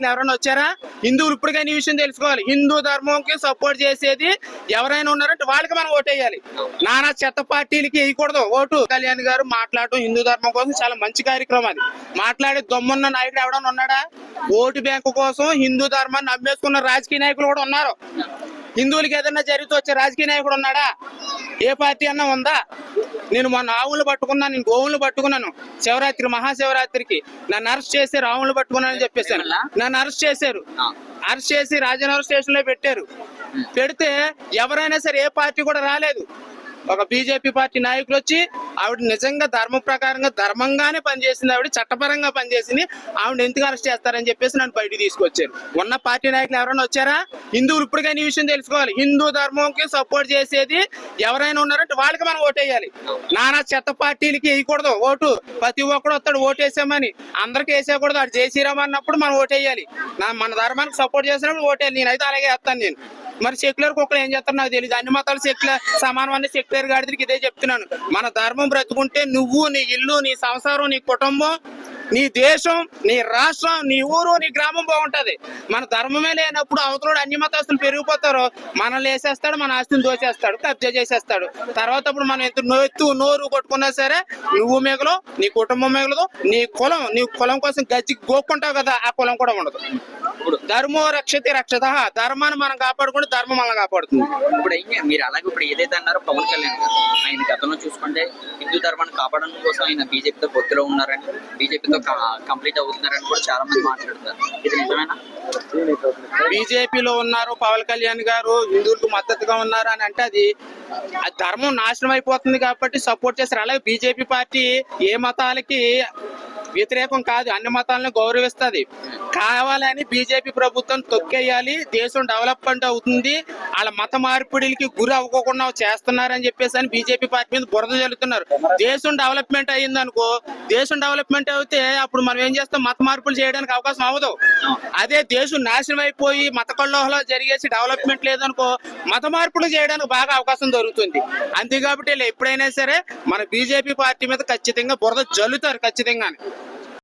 ఎవరైనా వచ్చారా? హిందువులు ఇప్పటికైనా ఈ విషయం తెలుసుకోవాలి. హిందూ ధర్మంకి సపోర్ట్ చేసేది ఎవరైనా ఉన్నారంటే వాళ్ళకి మనం ఓటేయాలి. నానా చెత్త పార్టీలకి వేయకూడదు ఓటు. కళ్యాణ్ గారు మాట్లాడటం హిందూ ధర్మం కోసం చాలా మంచి కార్యక్రమం. అది మాట్లాడే దమ్మున్న నాయకుడు ఎవడన్నా ఉన్నాడా? ఓటు బ్యాంకు కోసం హిందూ ధర్మాన్ని నమ్మేసుకున్న రాజకీయ నాయకులు కూడా ఉన్నారు. హిందువులకి ఏదన్నా జరిగితే వచ్చే రాజకీయ నాయకుడు ఉన్నాడా? ఏ పార్టీ అన్నా ఉందా? నేను మొన్న ఆవులు పట్టుకున్నాను, నేను గోవులు పట్టుకున్నాను. శివరాత్రి మహాశివరాత్రికి నన్ను అరెస్ట్ చేసి ఆవులు పట్టుకున్నానని చెప్పేసాను. నన్ను అరెస్ట్ చేశారు. అరెస్ట్ చేసి రాజనగర్ స్టేషన్ లో పెట్టారు. పెడితే ఎవరైనా సరే ఏ పార్టీ కూడా రాలేదు. ఒక బీజేపీ పార్టీ నాయకులు వచ్చి ఆవిడ నిజంగా ధర్మ ప్రకారంగా ధర్మంగానే పనిచేసింది, ఆవిడ చట్టపరంగా పనిచేసింది, ఆవిడ ఎందుకు అరెస్ట్ చేస్తారని చెప్పేసి నన్ను బయటికి తీసుకొచ్చారు. ఉన్న పార్టీ నాయకులు ఎవరైనా వచ్చారా? హిందువులు ఇప్పటికైనా ఈ విషయం తెలుసుకోవాలి. హిందూ ధర్మంకి సపోర్ట్ చేసేది ఎవరైనా ఉన్నారంటే వాళ్ళకి మనం ఓటేయాలి. నానా చెత్త పార్టీలకి వేయకూడదు ఓటు. ప్రతి ఒక్కడు వస్తాడు ఓటేసామని, అందరికి వేసేయకూడదు. అది జై శ్రీరామ్ అన్నప్పుడు మనం ఓటేయాలి. మన ధర్మానికి సపోర్ట్ చేసినప్పుడు ఓటేయాలి. నేనైతే అలాగే వేస్తాను. నేను మరి సెక్యులర్ కుక్కలు ఏం చేస్తారు నాకు తెలియదు. అన్ని మతాలు సెక్యులర్ సమానం అనే సెక్యులర్ గాడికి ఇదే చెప్తున్నాను. మన ధర్మం బ్రతుకుంటే నువ్వు, నీ ఇల్లు, నీ సంసారం, నీ కుటుంబం, నీ దేశం, నీ రాష్ట్రం, నీ ఊరు, నీ గ్రామం బాగుంటది. మన ధర్మమే లేనప్పుడు అవతలోడు అన్ని మతస్తులు పెరిగిపోతారు. మనల్ని వేసేస్తాడు, మన ఆస్తిని దోచేస్తాడు, కబ్జా చేసేస్తాడు. తర్వాత అప్పుడు మనం ఎంత నోరు కొట్టుకున్నా సరే నువ్వు మిగలవు, నీ కుటుంబం మిగలదు, నీ కులం కోసం గజ్జి గోక్కుంటావు కదా, ఆ కులం కూడా ఉండదు. ధర్మో రక్షతి రక్షత. ధర్మాన్ని మనం కాపాడుకుంటే ధర్మం మనం కాపాడుతుంది. ఇప్పుడు మీరు అలాగే ఇప్పుడు ఏదైతే అన్నారో పవన్ కళ్యాణ్ గారు, ఆయన గతంలో చూసుకుంటే హిందూ ధర్మాన్ని కాపాడడం కోసం ఆయన బీజేపీతో పొత్తులో ఉన్నారని, బీజేపీతో కంప్లీట్ అవుతున్నారని కూడా చాలా మంది మాట్లాడుతున్నారు. ఇది నిజమేనా? బీజేపీలో ఉన్నారు పవన్ కళ్యాణ్ గారు, హిందువులకు మద్దతుగా ఉన్నారు అని అంటే అది ధర్మం నాశనం అయిపోతుంది కాబట్టి సపోర్ట్ చేస్తారు. అలాగే బీజేపీ పార్టీ ఏ మతాలకి వ్యతిరేకం కాదు, అన్ని మతాలను గౌరవిస్తుంది. కావాలని బీజేపీ ప్రభుత్వం తొక్కేయాలి, దేశం డెవలప్మెంట్ అవుతుంది, వాళ్ళ మత మార్పిడికి గురి అవ్వకుండా చేస్తున్నారని చెప్పేసి అని బీజేపీ పార్టీ మీద బురద జల్లుతున్నారు. దేశం డెవలప్మెంట్ అయ్యింది అనుకో, దేశం డెవలప్మెంట్ అయితే అప్పుడు మనం ఏం చేస్తాం, మత మార్పులు చేయడానికి అవకాశం అవ్వదు. అదే దేశం నాశనం అయిపోయి మత కల్లోహలో జరిగేసి డెవలప్మెంట్ లేదనుకో, మత మార్పులు చేయడానికి బాగా అవకాశం దొరుకుతుంది. అంతే కాబట్టి ఎప్పుడైనా సరే మన బీజేపీ పార్టీ మీద ఖచ్చితంగా బురద జల్లుతారు ఖచ్చితంగా.